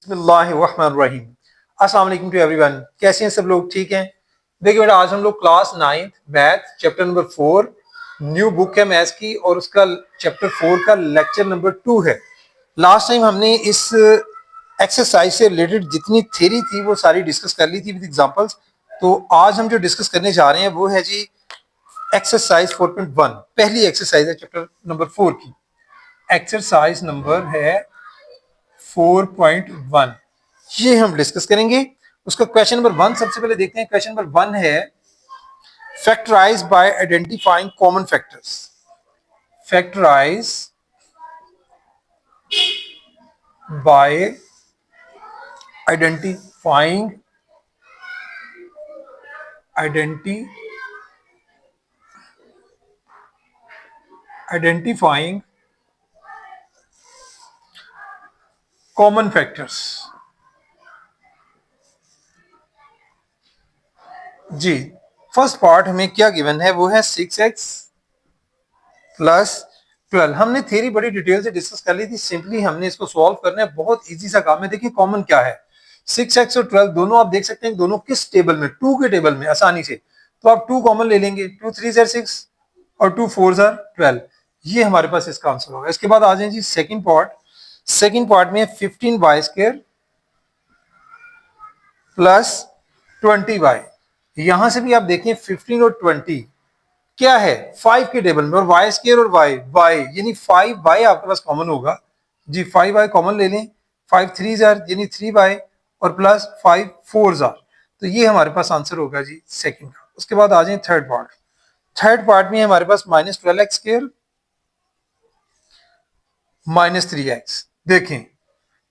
बिस्मिल्लाहिर्रहमानिर्रहीम। अस्सलाम वालेकुम टू एवरीवन। कैसे हैं सब लोग? ठीक हैं? देखिए बेटा, आज हम लोग class 9 math chapter number 4 new book है मैथ्स की, और उसका चैप्टर 4 का लेक्चर नंबर 2 है। लास्ट टाइम हमने इस एक्सरसाइज से रिलेटेड जितनी थ्योरी थी वो सारी डिस्कस कर ली थी विद एग्जांपल्स। तो आज हम जो डिस्कस करने जा रहे हैं वो है जी एक्सरसाइज 4.1। पहली एक्सरसाइज है चैप्टर नंबर 4 की। एक्सरसाइज नंबर है 4.1, ये हम डिस्कस करेंगे। उसका क्वेश्चन नंबर 1 सबसे पहले देखते हैं। क्वेश्चन नंबर 1 है factorise by identifying common factors. Factorise by identifying identifying common factors. जी, फर्स्ट पार्ट हमें क्या गिवन है वो है 6x प्लस 12। हमने थ्योरी बड़ी डिटेल से डिस्कस कर ली थी, सिंपली हमने इसको सॉल्व करना है। बहुत इजी सा काम है। देखिए कॉमन क्या है, 6x और 12 दोनों आप देख सकते हैं, दोनों किस टेबल में, 2 के टेबल में आसानी से। तो आप 2 कॉमन ले लेंगे, 2 3 जार 6 और 2 4 जार 12। ये हमारे पास इसका आंसर होगा। इसके बाद आ जाए जी सेकंड पार्ट। सेकंड पार्ट में 15y² प्लस 20y। यहां से भी आप देखें 15 और 20 क्या है 5 के टेबल में, और y² और y यानी 5y आपके पास कॉमन होगा जी। 5y कॉमन ले लें, 5 3 जार यानी 3y और प्लस 5 4 जार। तो ये हमारे पास आंसर होगा जी सेकंड का। उसके बाद आ जाए थर्ड पार्ट। थर्ड पार्ट में हमारे पास -12x² -3x। देखें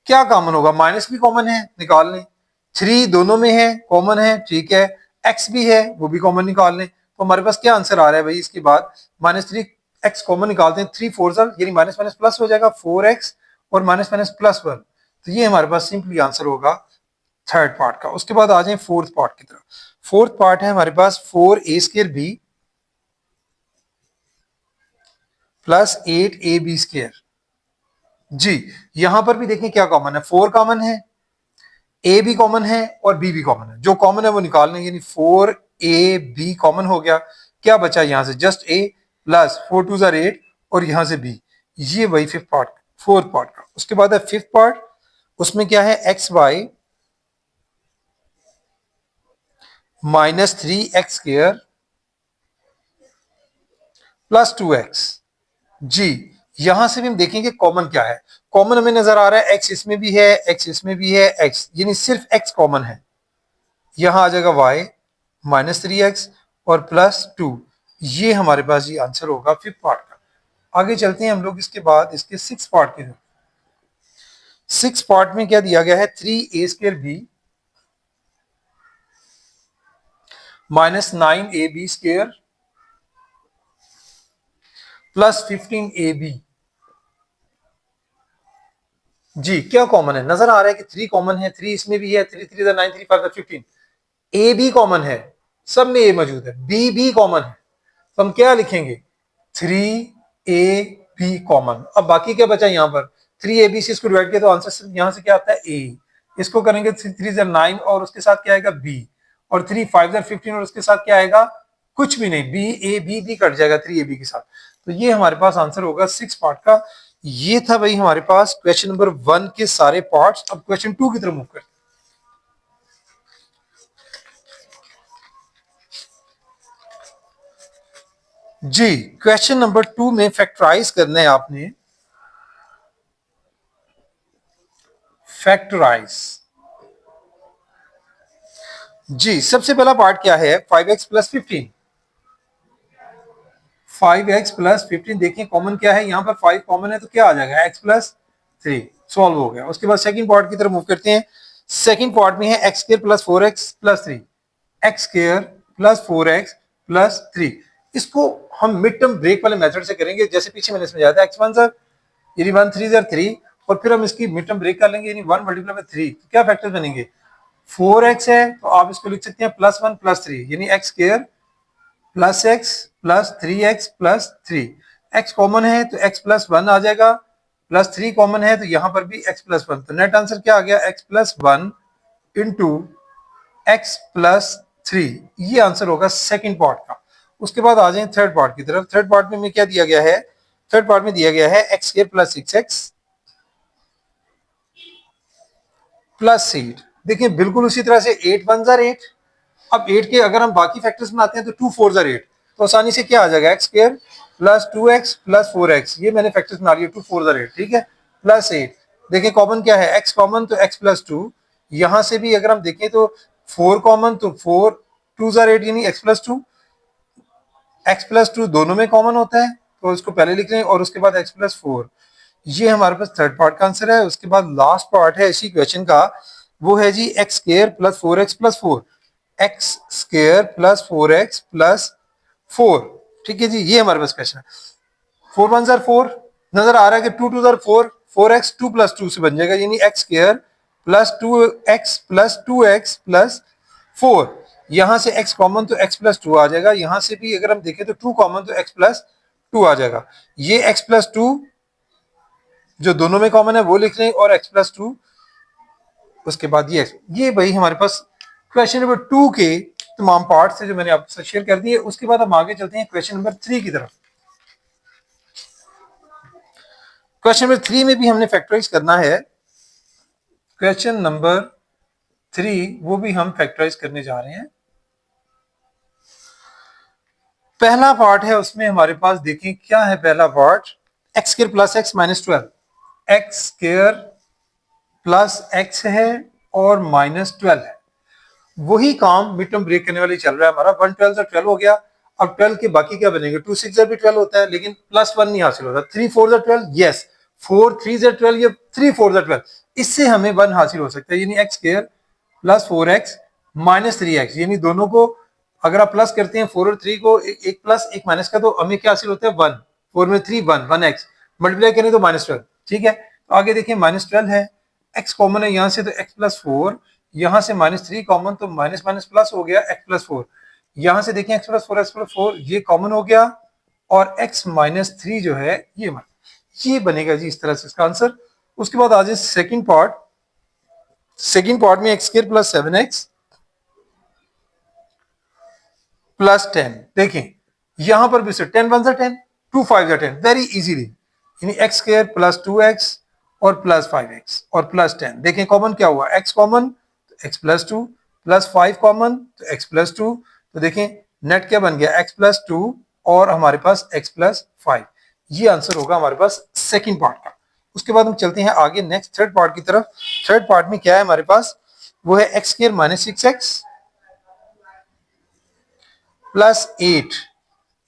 क्या कॉमन होगा, माइनस भी कॉमन है निकाल लें, 3 दोनों में है कॉमन है, ठीक है, x भी है वो भी कॉमन निकाल लें। तो हमारे पास क्या आंसर आ रहा है भाई, इसके बाद -3x कॉमन निकालते हैं, 3 4 यानी माइनस माइनस प्लस हो जाएगा 4x और माइनस माइनस +1। तो ये हमारे पास सिंपली आंसर होगा थर्ड पार्ट का। उसके बाद आ जाए फोर्थ पार्ट की तरफ। फोर्थ पार्ट है हमारे पास 4a² प्लस 8ab²। जी, यहां पर भी देखें क्या कॉमन है, 4 कॉमन है, ए भी कॉमन है और बी भी कॉमन है। जो कॉमन है वो निकाल लें, यानी 4ab कॉमन हो गया। क्या बचा यहां से, जस्ट a प्लस 4 2 जार 8 और यहां से b। ये वही फिफ्थ पार्ट, फोर्थ पार्ट का। उसके बाद है फिफ्थ पार्ट, उसमें क्या है xy -3x² प्लस 2x। जी, यहां से भी हम देखेंगे कॉमन क्या है। कॉमन हमें नजर आ रहा है x इसमें भी है, x इसमें भी है, x यानी सिर्फ x कॉमन है। यहां आ जाएगा y -3x और +2। ये हमारे पास ये आंसर होगा फिफ्थ पार्ट का। आगे चलते हैं हम लोग इसके बाद इसके सिक्स पार्ट के। सिक्स पार्ट में क्या दिया गया है, 3a² -9ab² प्लस 15ab। जी, क्या कॉमन है, नजर आ रहा है कि 3 कॉमन है, 3 इसमें भी है, 3 3 9 3 5 15। ए भी कॉमन है, सब में ए मौजूद है, बी भी कॉमन है। तो हम क्या लिखेंगे, 3ab कॉमन। अब बाकी क्या बचा यहाँ पर, 3ab से इसको डिवाइड किया तो आंसर यहाँ से क्या आता है ए। इसको करेंगे 3 जार 9 और उसके साथ क्या आएगा बी, और 3 5 जार 15 और उसके साथ क्या आएगा, कुछ भी नहीं, बी ए बी कट जाएगा 3ab के साथ। तो ये हमारे पास आंसर होगा सिक्स पार्ट का। ये था भाई हमारे पास क्वेश्चन नंबर 1 के सारे पार्ट्स। अब क्वेश्चन 2 की तरफ मूव करते हैं। जी, क्वेश्चन नंबर 2 में फैक्टराइज करना है आपने। फैक्टराइज, जी सबसे पहला पार्ट क्या है, 5x प्लस 15। 5x प्लस 15 देखिए कॉमन क्या है, यहां पर 5 कॉमन है तो क्या आ जाएगा x प्लस 3। सॉल्व हो गया। उसके बाद सेकंड पार्ट की तरफ मूव करते हैं। सेकंड पार्ट में है x² plus 4x plus 3। x² plus 4x plus 3। इसको हम मिड टर्म ब्रेक वाले मेथड से करेंगे, जैसे पीछे मैंने समझाया था। x1 सर यानी 1 3 जार 3, और फिर हम इसकी मिड टर्म ब्रेक कर लेंगे, यानी 1 मल्टीप्लाई बाय 3। तो क्या फैक्टर्स बनेंगे, 4x है तो आप इसको लिख सकते हैं +1 प्लस 3, यानी x² plus x plus 3x plus 3। x common है तो x प्लस 1 आ जाएगा, प्लस 3 कॉमन है तो यहाँ पर भी x प्लस 1, तो नेट आंसर क्या आ गया, x plus 1 into x plus 3। ये आंसर होगा सेकंड पार्ट का। उसके बाद आ जाए थर्ड पार्ट की तरफ। थर्ड पार्ट में क्या दिया गया है, थर्ड पार्ट में दिया गया है x square plus 6x plus 8। देखिए बिल्कुल उसी तरह से 8 वन जार 8। अब 8 के अगर हम बाकी फैक्टर्स बनाते हैं तो 2 4 जार 8, तो आसानी से क्या आ जाएगा, x square plus 2x plus 4x। ये मैंने फैक्टर्स बना लिए, 2 4 जार 8, ठीक है, प्लस 8। देखिए कॉमन क्या है, x कॉमन तो x प्लस 2। यहां से भी अगर हम देखें तो 4 कॉमन, तो 4 2 जार 8 यानी x प्लस 2। x प्लस 2 दोनों में कॉमन होता है तो इसको पहले लिख लें, और उसके बाद x प्लस 4। ये हमारे पास थर्ड पार्ट का आंसर है। उसके बाद लास्ट पार्ट है इसी क्वेश्चन का, वो है ji X square plus 4x plus 4। X square plus 4x plus 4, ठीक है जी, ये हमारे पास क्वेश्चन है। 4 वन जार 4, नजर आ रहा है कि 2 2 जार 4, 4x 2 प्लस 2 से बन जाएगा, यानी x square plus 2x plus 2x plus 4। यहां से x कॉमन तो x प्लस 2 आ जाएगा, यहां से भी अगर हम देखें तो 2 कॉमन तो x प्लस 2 आ जाएगा। ये x प्लस 2 जो दोनों में कॉमन है वो लिख लें, और x प्लस 2, उसके बाद ये भाई हमारे पास क्वेश्चन नंबर 2 के तमाम पार्ट्स है जो मैंने आपके साथ शेयर कर दिए। उसके बाद हम आगे चलते हैं क्वेश्चन नंबर 3 की तरफ। क्वेश्चन नंबर 3 में भी हमने फैक्टराइज करना है। क्वेश्चन नंबर 3 वो भी हम फैक्टराइज करने जा रहे हैं। पहला पार्ट है, उसमें हमारे पास देखें क्या है पहला part, x square plus x minus 12। X square plus x है और माइनस 12 है। वही काम मिड टर्म ब्रेक करने वाली चल रहा है हमारा। 1 12 से 12 हो गया। अब 12 के बाकी क्या बनेंगे, 2 6 भी 12 होता है, लेकिन प्लस 1 नहीं हासिल होता। 3 4 12, यस, 4 3 12 या 3 4 12, इससे हमें 1 हासिल हो सकता है, यानी x square plus 4x minus 3x। यानी दोनों को अगर आप प्लस करते हैं 4 और 3 को, एक प्लस एक माइनस का, तो हमें क्या हासिल होता है 1। 4 में 3 1 1x, मल्टीप्लाई करें तो माइनस 12, ठीक है। तो आगे देखिए माइनस 12 है, x कॉमन है यहां से तो x प्लस 4, यहां से माइनस 3 कॉमन तो माइनस माइनस प्लस हो गया x प्लस 4। यहां से देखें x प्लस 4 x प्लस 4 ये कॉमन हो गया, और x माइनस 3 जो है ये बनेगा जी इस तरह से इसका आंसर। उसके बाद आ जाए सेकंड पार्ट। सेकंड पार्ट में x square plus 7x plus 10। देखें यहां पर भी से 10 वन 10, 2 5 10, वेरी इजीली, यानी एक्स स्क्वायर प्लस 2x और प्लस 5x और प्लस 10। देखें कॉमन क्या हुआ, x कॉमन तो x प्लस 2 प्लस 5 कॉमन तो x प्लस 2। तो देखें नेट क्या बन गया, x प्लस 2 और हमारे पास x प्लस 5। ये आंसर होगा हमारे पास सेकंड पार्ट का। उसके बाद हम चलते हैं आगे नेक्स्ट थर्ड पार्ट की तरफ। थर्ड पार्ट में क्या है हमारे पास, वो है x square minus 6x plus 8।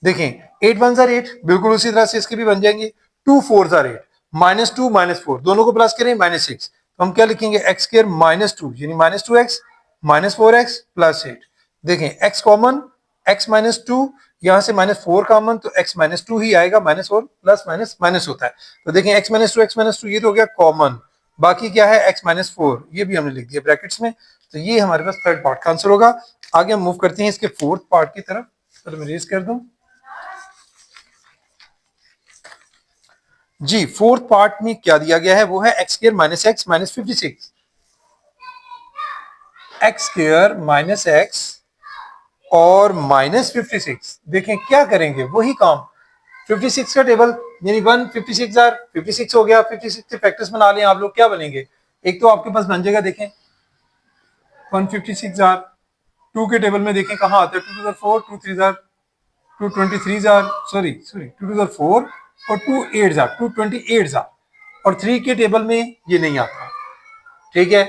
देखें 8 वन जार 8, बिल्कुल उसी तरह से इसके भी बन जाएंगे। 2 4 जार 8, माइनस 2 माइनस 4, दोनों को प्लस करें माइनस 6, तो हम क्या लिखेंगे, एक्स स्क्वायर माइनस 2 यानी minus 2x minus 4x plus 8। देखें x कॉमन, x माइनस 2, यहां से माइनस 4 कॉमन तो x माइनस 2 ही आएगा, माइनस 4 प्लस माइनस माइनस होता है। तो देखें x माइनस 2 x माइनस 2 ये तो हो गया कॉमन, बाकी क्या है x माइनस 4, ये भी हमने लिख दिया ब्रैकेट्स में। तो ये हमारे पास थर्ड पार्ट का आंसर होगा। आगे हम मूव करते हैं इसके फोर्थ पार्ट की तरफ। तो मैं रेज कर दूं जी। फोर्थ पार्ट में क्या दिया गया है, वो है x square minus x minus 56। X square minus x और माइनस 56। देखें क्या करेंगे, वही काम 56 का टेबल, यानी 1 56 जार 56 हो गया। 56 के फैक्टर्स बना लें आप लोग, क्या बनेंगे, एक तो आपके पास बन जाएगा, देखें 156 जार। 2 के टेबल में देखें कहां आता है, 2 jar 4, 2 3 jar 223 jar, sorry 2 jar 4 और 2 8 जार 228 जार। और 3 के टेबल में ये नहीं आता, ठीक है।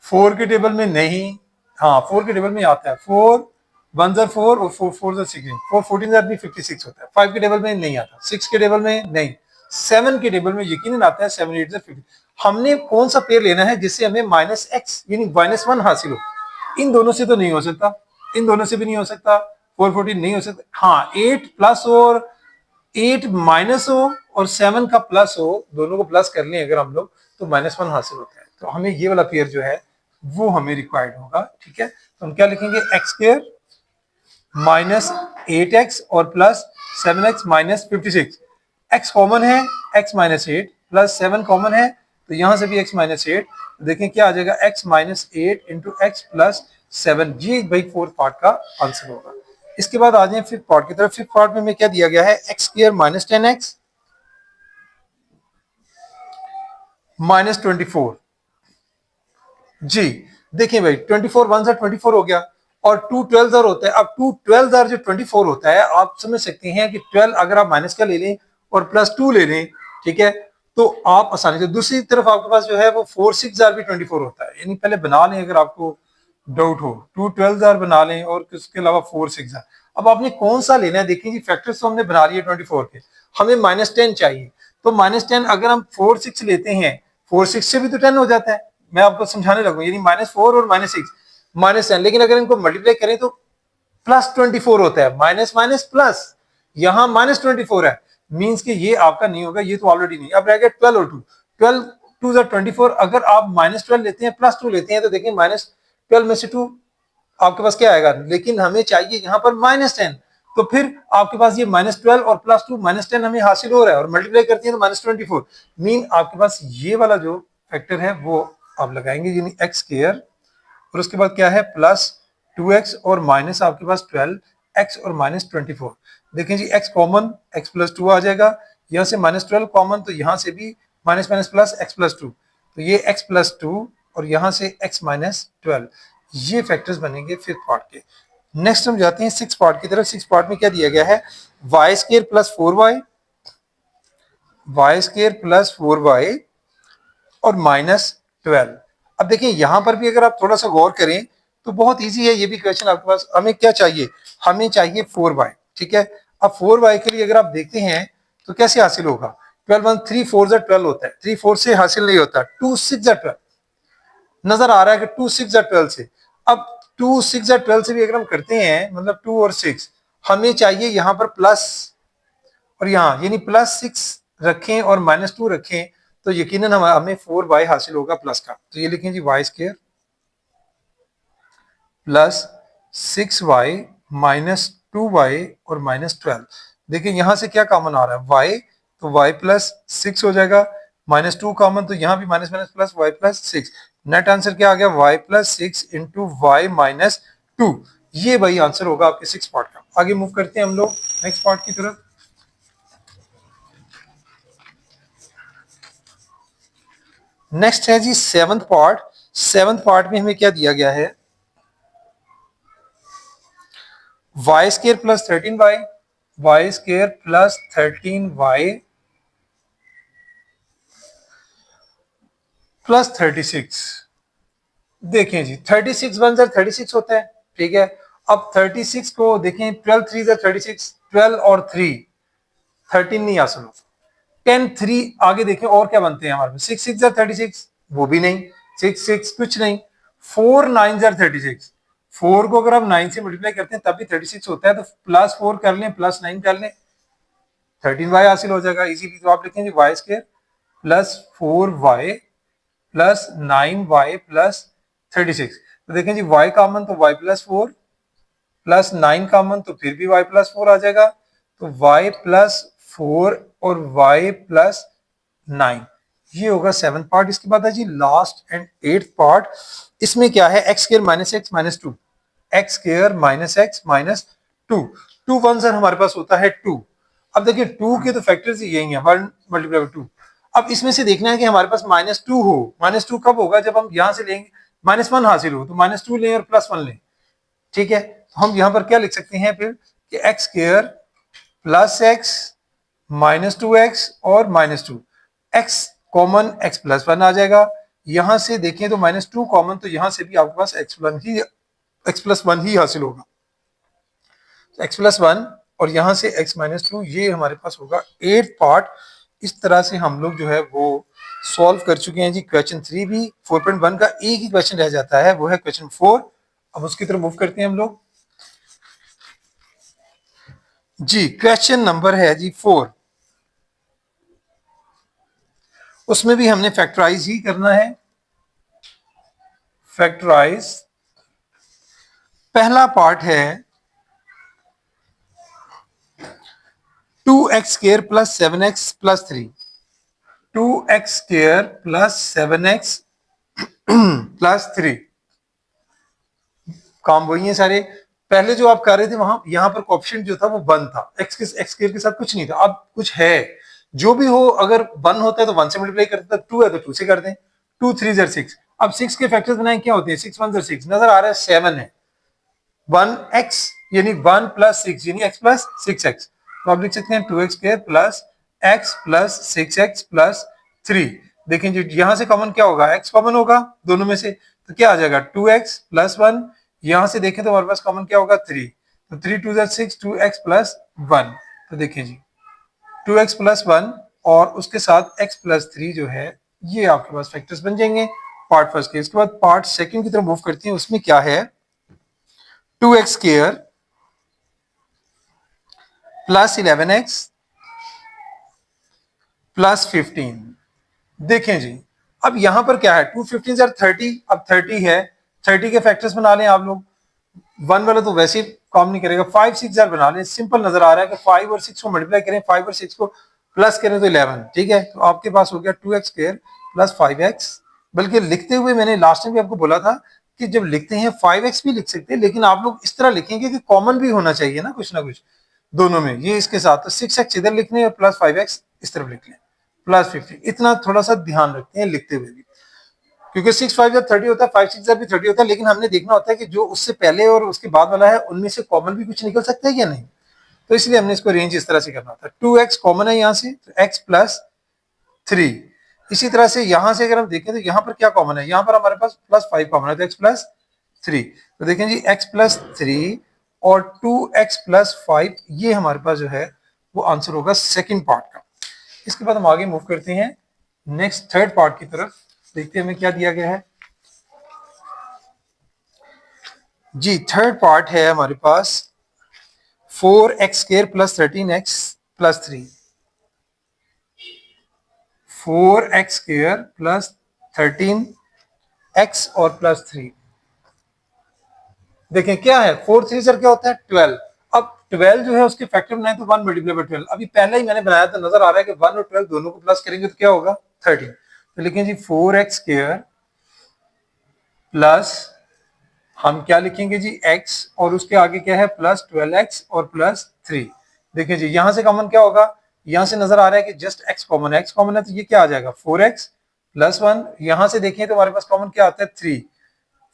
4 के टेबल में नहीं, हाँ 4 के टेबल में आता है। 4 1 जार 4 और 4 4 जार 16, 4 14 जार भी 56 होता है। 5 के टेबल में नहीं आता, 6 के टेबल में नहीं, 7 के टेबल में यकीनन आता है, 7 8 जार 50। हमने कौन सा पेयर लेना है जिससे हमें माइनस एक्स यानी माइनस 1 हासिल हो। इन दोनों से तो नहीं हो सकता, इन दोनों से भी नहीं हो सकता, 4 14 नहीं हो सकता। हाँ 8 प्लस और 8 माइनस हो और 7 का प्लस हो, दोनों को प्लस कर लें अगर हम लोग, तो माइनस 1 हासिल होता है। तो हमें ये वाला पेयर जो है वो हमें रिक्वायर्ड होगा, ठीक है। तो हम क्या लिखेंगे, एक्स स्क्वायर माइनस 8x और plus 7x minus 56। X common है, x माइनस 8, प्लस 7 कॉमन है तो यहां से भी x माइनस 8, देखें क्या आ जाएगा x minus 8 into x plus 7। ये भाई फोर्थ पार्ट का आंसर होगा। इसके बाद आ जाए फिफ्थ पार्ट की तरफ। फिफ्थ पार्ट में क्या दिया गया है, x square minus 10x minus 24। जी देखिए भाई 24 वन सा 24 हो गया और 2 12 होता है। अब 2 12 जो 24 होता है, आप समझ सकते हैं कि 12 अगर आप माइनस का ले लें और प्लस 2 ले लें, ठीक है, तो आप आसानी से, दूसरी तरफ आपके पास जो है वो 4 6 भी 24 होता है। यानी पहले बना लें अगर आपको डाउट हो, 2 12 बना लें और उसके अलावा 4 6। अब आपने कौन सा लेना है, देखिए जी फैक्टर्स तो हमने बना लिए 24 के, हमें माइनस 10 चाहिए। तो माइनस 10 अगर हम 4 6 लेते हैं, 4 6 से भी तो 10 हो जाता है। मैं आपको समझाने लगूं, यानी -4 और -6 -10। लेकिन अगर इनको मल्टीप्लाई करें तो +24 होता है, माइनस माइनस प्लस, यहां -24 है, मींस कि ये आपका नहीं होगा, ये तो ऑलरेडी नहीं। अब रह गया 12 और 2, 12 2 24। अगर आप -12 लेते हैं प्लस 2 लेते हैं तो देखिए -12 में से 2 आपके पास क्या आएगा, लेकिन हमें चाहिए यहां पर -10। तो फिर आपके पास ये -12 और प्लस 2 -10 हमें हासिल हो रहा है और मल्टीप्लाई करते हैं तो -24, मीन आपके पास ये वाला जो फैक्टर है वो आप लगाएंगे, यानी एक्स स्क्वायर और उसके बाद क्या है प्लस 2x और माइनस आपके पास 12x और -24। देखें जी x कॉमन, x प्लस 2 आ जाएगा, यहाँ से -12 कॉमन तो यहाँ से भी minus minus plus x plus 2, तो ये x प्लस 2 और यहाँ से x माइनस 12। ये फैक्टर्स बनेंगे फिफ्थ पार्ट के। नेक्स्ट हम जाते हैं सिक्स पार्ट की तरफ। सिक्स पार्ट में क्या दिया गया है, y square plus 4y, y square plus 4y और -12। अब देखिए यहां पर भी अगर आप थोड़ा सा गौर करें तो बहुत इजी है ये भी क्वेश्चन आपके पास। हमें क्या चाहिए, हमें चाहिए 4y, ठीक है। अब 4y के लिए अगर आप देखते हैं तो कैसे हासिल होगा, 12 1 3 4 12 होता है, 3 4 से हासिल नहीं होता, 2 6 12 नजर आ रहा है कि 2 6 12 से। अब 2 6 12 से भी अगर हम करते हैं, मतलब 2 और 6, हमें चाहिए यहाँ पर प्लस और यहाँ, यानी +6 रखें और -2 रखें तो यकीनन हमें 4y हासिल होगा प्लस का। तो ये लिखें ji Y square plus 6y minus 2y और -12। देखिए यहां से क्या कॉमन आ रहा है, y, तो y प्लस 6 हो जाएगा, -2 कॉमन तो यहाँ भी minus minus plus y plus 6। Net answer क्या आ गया, y plus 6 into y minus 2। ये भाई आंसर होगा आपके सिक्स पार्ट का। आगे मूव करते हैं हम लोग नेक्स्ट पार्ट की तरफ। नेक्स्ट है जी सेवंथ पार्ट। सेवंथ पार्ट में हमें क्या दिया गया है, y square plus 13y, y square plus 13y plus 36। देखें जी 36 वन जर 36 होता है, ठीक है। अब 36 को देखें, 12 3 जर 36, 12 और 3 13 नहीं हासिल होता, 10 3 आगे देखें और क्या बनते हैं हमारे पास, 6 6 जर 36 वो भी नहीं, 6 6 कुछ नहीं, 4 9 जर 36, 4 को अगर आप 9 से मल्टीप्लाई करते हैं तब भी 36 होता है, तो +4 कर लें प्लस 9 कर लें, 13y हासिल हो जाएगा इजीली। तो आप लिखेंगे y square plus 4y plus 9y plus 36। तो देखें जी y कॉमन तो y प्लस 4 प्लस 9 कॉमन तो फिर भी y प्लस 4 आ जाएगा, तो y प्लस 4 और y प्लस 9। ये होगा सेवंथ पार्ट। इसके बाद है जी लास्ट एंड एट्थ पार्ट। इसमें क्या है, x square minus x minus 2, x square minus x minus 2, 2 one sir हमारे पास होता है 2। अब देखिए 2 के तो फैक्टर्स यही है, 1 मल्टीप्लाई 2। अब इसमें से देखना है कि हमारे पास -2 हो। -2 कब होगा, जब हम यहां से लेंगे -1 हासिल हो, तो -2 लें और +1 लें, ठीक है। तो हम यहां पर क्या लिख सकते हैं फिर कि x square plus x minus 2x और -2, x कॉमन x प्लस 1 आ जाएगा। यहां से देखें तो -2 कॉमन, तो यहां से भी आपके पास x प्लस 1 ही हासिल होगा, तो x प्लस 1 और यहां से x माइनस 2, ये हमारे पास होगा एट पार्ट। इस तरह से हम लोग जो है वो सॉल्व कर चुके हैं जी क्वेश्चन 3 भी। 4.1 का एक ही क्वेश्चन रह जाता है, वो है क्वेश्चन 4। अब उसकी तरफ मूव करते हैं हम लोग जी। क्वेश्चन नंबर है जी 4, उसमें भी हमने फैक्टराइज ही करना है। फैक्टराइज पहला पार्ट है 2x square plus 7x plus 3, 2x square plus 7x plus 3। काम वही है सारे, पहले जो आप कर रहे थे वहां यहाँ पर कोएफिशिएंट जो था वो 1 था, एक्स स्क्वायर के साथ कुछ नहीं था, अब कुछ है। जो भी हो, अगर 1 होता है तो 1 से मल्टीप्लाई करते हैं, 2 है तो 2 से कर दें। 2 3 ज़र 6। अब 6 के फैक्टर्स बनाए क्या होते हैं, 6 1 ज़र 6, नजर आ रहा है 7 है। 1x यानी 1 प्लस 6 यानी x प्लस 6x, तो आप लिख सकते हैं 2x square plus x plus 6x plus 3। देखें जी यहां से कॉमन क्या होगा, x कॉमन होगा दोनों में से, तो क्या आ जाएगा 2x प्लस 1। यहां से देखें तो हमारे पास कॉमन क्या होगा 3, तो 3 2 6, 2x प्लस 1। तो देखें जी 2x प्लस 1 और उसके साथ x प्लस 3 जो है ये आपके पास फैक्टर्स बन जाएंगे पार्ट फर्स्ट के। इसके बाद पार्ट सेकंड की तरफ मूव करते हैं, उसमें क्या है 2x square plus 11x plus 15। देखें जी अब यहां पर क्या है 2 15 सर 30, अब 30 है, 30 के फैक्टर्स बना लें आप लोग। 1 वाला तो वैसे ही काम नहीं करेगा, 5 6 जार बना लें, सिंपल नजर आ रहा है कि 5 और 6 को मल्टीप्लाई करें, 5 और 6 को प्लस करें तो 11, ठीक है। तो आपके पास हो गया 2x स्क्वायर प्लस 5x। बल्कि लिखते हुए मैंने लास्ट टाइम भी आपको बोला था कि जब लिखते हैं 5x भी लिख सकते हैं, लेकिन आप लोग इस तरह लिखेंगे कि कॉमन भी होना चाहिए ना कुछ दोनों में, ये इसके साथ तो 6x इधर लिखने और प्लस 5x इस तरफ लिख लें प्लस 15। इतना थोड़ा सा ध्यान रखते हैं लिखते हुए भी, क्योंकि 6 5 जब 30 होता है, 5 6 जब भी 30 होता है, लेकिन हमने देखना होता है कि जो उससे पहले और उसके बाद वाला है उनमें से कॉमन भी कुछ निकल सकता है या नहीं। तो इसलिए हमने इसको रेंज इस तरह से करना होता है। 2x कॉमन है यहाँ से, तो x प्लस 3। इसी तरह से यहां से अगर हम देखें तो यहाँ पर क्या कॉमन है, यहाँ पर हमारे पास प्लस 5 कॉमन है, तो x प्लस 3। तो देखें जी x प्लस 3 और 2x प्लस 5, ये हमारे पास जो है वो आंसर होगा सेकेंड पार्ट का। इसके बाद हम आगे मूव करते हैं नेक्स्ट थर्ड पार्ट की तरफ, देखते हैं हमें क्या दिया गया है जी। थर्ड पार्ट है हमारे पास 4x square plus 13x plus 3। 4x square plus 13x और प्लस 3। देखें क्या है 4 3 सर क्या होता है 12। अब 12 जो है उसके फैक्टर बनाए तो 1 मल्टीप्लाई बाय 12, अभी पहले ही मैंने बनाया तो नजर आ रहा है कि 1 और 12 दोनों को प्लस करेंगे तो क्या होगा 13। तो लिखें जी 4x स्क्वायर प्लस हम क्या लिखेंगे जी x और उसके आगे क्या है प्लस 12x और प्लस 3। देखिए जी यहां से कॉमन क्या होगा, यहां से नजर आ रहा है कि जस्ट x कॉमन है, x कॉमन है तो ये क्या आ जाएगा 4x प्लस 1। यहां से देखें तो हमारे पास कॉमन क्या आता है 3,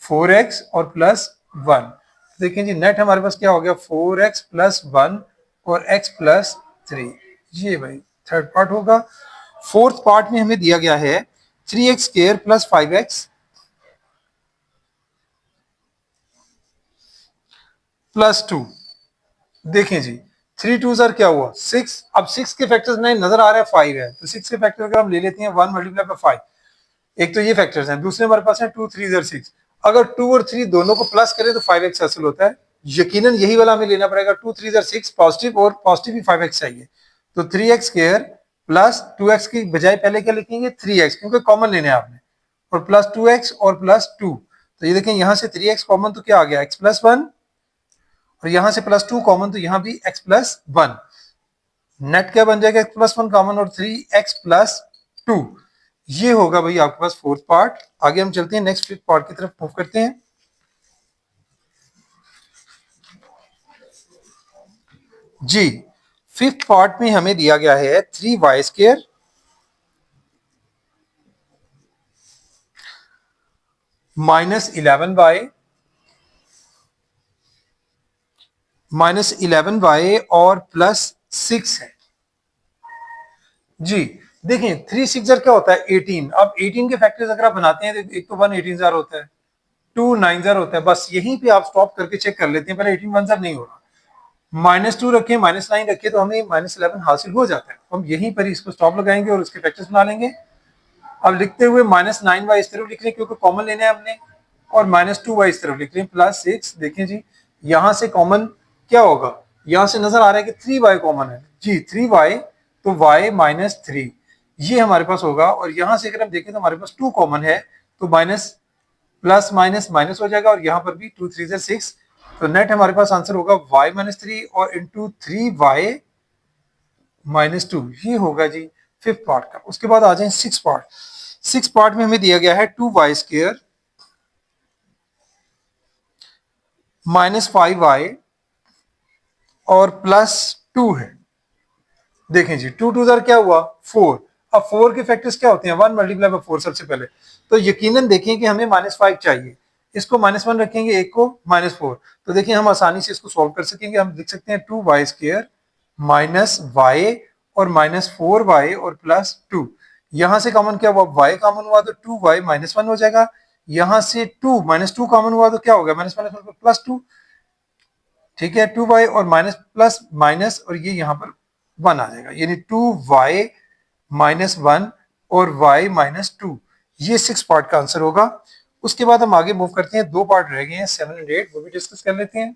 4x और प्लस 1। देखिए जी नेट हमारे पास क्या हो गया 4x प्लस 1 और x प्लस 3। ये भाई थर्ड पार्ट होगा। फोर्थ पार्ट में हमें दिया गया है 3x square plus 5x plus 2। देखें जी 3 2 सर क्या हुआ 6, अब 6 के फैक्टर्स नहीं नजर आ रहा है 5 है, तो 6 के फैक्टर अगर हम ले लेते हैं 1 मल्टीप्लाई बाय 5, एक तो ये फैक्टर्स हैं, दूसरे हमारे पास है 2 3 जर 6। अगर 2 और 3 दोनों को प्लस करें तो 5x हासिल होता है, यकीनन यही वाला हमें लेना पड़ेगा। 2 3 जर 6 पॉजिटिव और पॉजिटिव भी 5x चाहिए, तो 3x स्क्वायर प्लस 2x की बजाय पहले क्या लिखेंगे 3x, क्योंकि कॉमन लेने हैं आपने, और प्लस 2x और प्लस 2। तो ये देखें यहां से 3x कॉमन तो क्या आ गया x प्लस 1, और यहां से प्लस 2 कॉमन तो यहां भी x प्लस 1। नेट क्या बन जाएगा x प्लस 1 कॉमन और 3x प्लस 2। ये होगा भाई आपके पास फोर्थ पार्ट। आगे हम चलते हैं नेक्स्ट फिफ्थ पार्ट की तरफ मूव करते हैं जी। फिफ्थ पार्ट में हमें दिया गया है 3y स्क्वायर माइनस 11y और प्लस 6 है जी। देखें 3 6 जार क्या होता है 18। अब 18 के फैक्टर्स अगर आप बनाते हैं तो एक तो 1 18 जार होता है, 2 9 जार होता है, बस यहीं पे आप स्टॉप करके चेक कर लेते हैं, पहले 18 1 जार नहीं हो रहा, -2 रखें -9 रखें तो हमें -11 हासिल हो जाता है। हम यहीं पर ही इसको स्टॉप लगाएंगे और उसके फैक्टर्स बना लेंगे। अब लिखते हुए -9y इस तरफ लिख रहे हैं क्योंकि कॉमन लेना है हमने, और -2y इस तरफ लिख रहे हैं प्लस 6। देखें जी यहां से कॉमन क्या होगा, यहां से नजर आ रहा है कि 3y कॉमन है जी, 3y तो y -3 ये हमारे पास होगा, और यहां से अगर हम देखें तो हमारे पास 2 कॉमन है, तो माइनस प्लस माइनस माइनस हो जाएगा, और यहाँ पर भी 2 3 6। तो नेट हमारे पास आंसर होगा y -3 और इंटू 3y -2, ये होगा जी 5th पार्ट का। उसके बाद आ जाए 6 पार्ट। 6 पार्ट में हमें दिया गया है 2y² -5y और +2 है। देखें जी, 2 2 ज़र क्या हुआ 4। अब 4 के फैक्टर्स क्या होते हैं 1 मल्टीप्लाई बाय 4 सबसे पहले। तो यकीनन देखें कि हमें -5 चाहिए, इसको -1 रखेंगे, एक को -4। तो देखिए हम आसानी से इसको सॉल्व कर सकेंगे। हम लिख सकते हैं 2y² -y और -4y और +2। यहां से कॉमन क्या हुआ y कॉमन हुआ तो 2y -1 हो जाएगा। यहां से 2 -2 कॉमन हुआ तो क्या होगा -2। ठीक है, 2y और माइनस प्लस माइनस और ये यहाँ पर 1 आ जाएगा, यानी 2y -1 और y -2। ये 6 पार्ट का आंसर होगा। उसके बाद हम आगे मूव करते हैं, 2 पार्ट रह गए हैं 7 और 8, वो भी डिस्कस कर लेते हैं।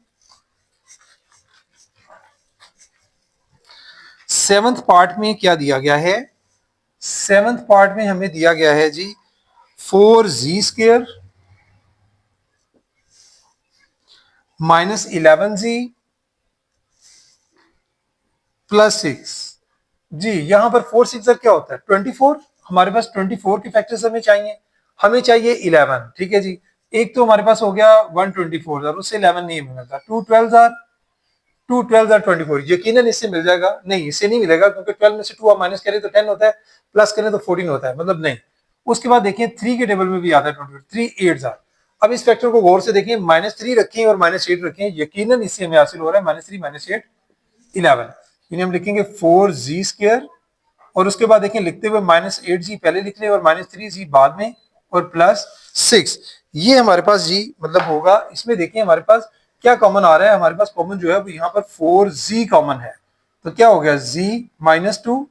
7th पार्ट में क्या दिया गया है, 7th पार्ट में हमें दिया गया है जी 4z² -11z +6। जी, यहां पर 4 6 क्या होता है 24। हमारे पास 24 के फैक्टर्स हमें चाहिए 11। ठीक है जी, एक तो हमारे पास हो गया 124 और उससे 11 नहीं मिलता। 2 12 24 यकीनन इससे मिल जाएगा, नहीं इससे नहीं मिलेगा क्योंकि 12 में से 2 आप माइनस करें तो 10 होता है, प्लस करें तो 14 होता है, मतलब नहीं। उसके बाद देखिए 3 के टेबल में भी आता है 24, 3 8 जार। अब इस फैक्टर को गौर से देखें, -3 रखें और -8 रखें, यकीनन इससे हमें हासिल हो रहा है -3 -8 11। यानी हम लिखेंगे 4z² और उसके बाद देखें लिखते हुए -8z पहले लिख लें और -3z बाद में और +6। ये हमारे पास जी मतलब होगा। इसमें देखिए हमारे पास क्या कॉमन आ रहा है, हमारे पास कॉमन जो है वो यहाँ पर 4z कॉमन है। तो क्या हो गया z -2।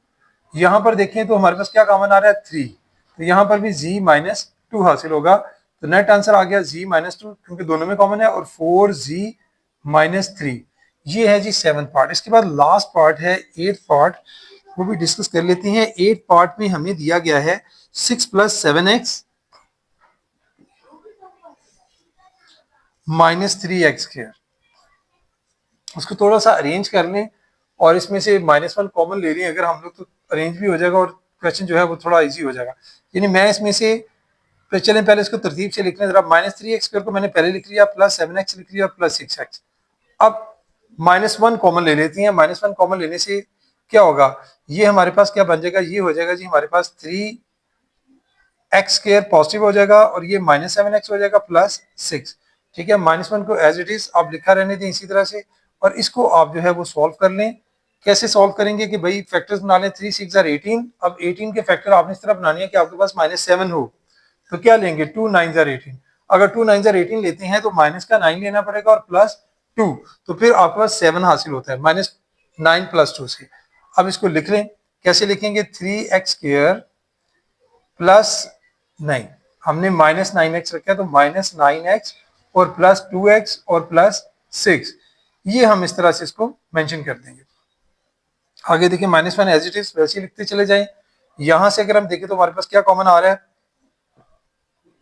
यहाँ पर देखें तो हमारे पास क्या कॉमन आ रहा है 3, तो यहाँ पर भी z -2 हासिल होगा। तो नेट आंसर आ गया z -2 क्योंकि दोनों में कॉमन है और 4z -3। ये है जी 7th पार्ट। इसके बाद लास्ट पार्ट है 8th पार्ट, वो भी डिस्कस कर लेते हैं। 8th पार्ट में हमें दिया गया है 6 + 7x -3x²। उसको थोड़ा सा अरेंज कर लें और इसमें से -1 कॉमन ले लें अगर हम लोग, तो अरेंज भी हो जाएगा और क्वेश्चन जो है वो थोड़ा इजी हो जाएगा। यानी मैं इसमें से चलें पहले इसको तरतीब से लिख लें जरा। -3x² को मैंने पहले लिख लिया, +7x लिख लिया और +6x। अब -1 कॉमन ले लेती हैं। -1 कॉमन लेने से क्या होगा, ये हमारे पास क्या बन जाएगा, ये हो जाएगा जी हमारे पास 3x² पॉजिटिव हो जाएगा और ये -7x हो जाएगा +6। ठीक है, -1 को एज इट इज आप लिखा रहने दें इसी तरह से और इसको आप जो है वो सॉल्व कर लें। कैसे सॉल्व करेंगे कि भाई फैक्टर्स बना लें, 3 6 = 18। अब 18 के फैक्टर आपने इस तरह बनानी है कि आपके पास -7 हो, तो क्या लेंगे 2 9 = 18। अगर 2 9 = 18 लेते हैं तो माइनस का 9 लेना पड़ेगा और +2, तो फिर आपके पास 7 हासिल होता है -9 + 2 से। अब इसको लिख लें, कैसे लिखेंगे 3x² +9, हमने -9x रखा है तो -9x और +2x और +6। ये हम इस तरह से इसको मेंशन कर देंगे। आगे देखिए -1 एज इट इज वैसे ही लिखते चले जाएं। यहां से अगर हम देखें तो हमारे पास क्या कॉमन आ रहा है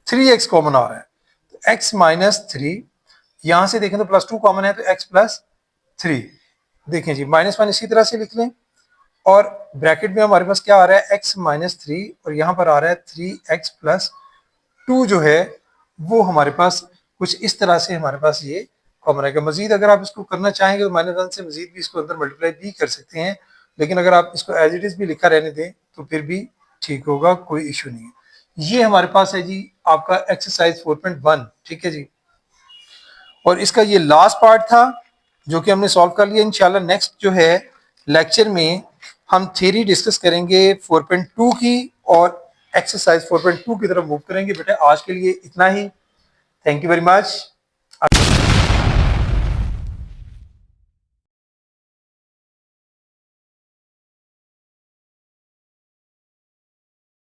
3x कॉमन आ रहा है, तो x -3। यहां से देखें तो +2 कॉमन है तो x +3। देखें जी -1 इसी तरह से लिख लें और ब्रैकेट में हमारे पास क्या आ रहा है x -3 और यहाँ पर आ रहा है 3x +2 जो है वो हमारे पास कुछ इस तरह से हमारे पास ये कॉमन आएगा। मजीद अगर आप इसको करना चाहेंगे तो -1 से मजीद भी इसको अंदर मल्टीप्लाई भी कर सकते हैं, लेकिन अगर आप इसको एज इट इज भी लिखा रहने दें तो फिर भी ठीक होगा, कोई इशू नहीं है। ये हमारे पास है जी आपका एक्सरसाइज 4.1। ठीक है जी, और इसका ये लास्ट पार्ट था जो कि हमने सॉल्व कर लिया। इंशाल्लाह नेक्स्ट जो है लेक्चर में हम थ्योरी डिस्कस करेंगे 4.2 की और एक्सरसाइज 4.2 की तरफ मूव करेंगे। बेटा आज के लिए इतना ही, थैंक यू वेरी मच।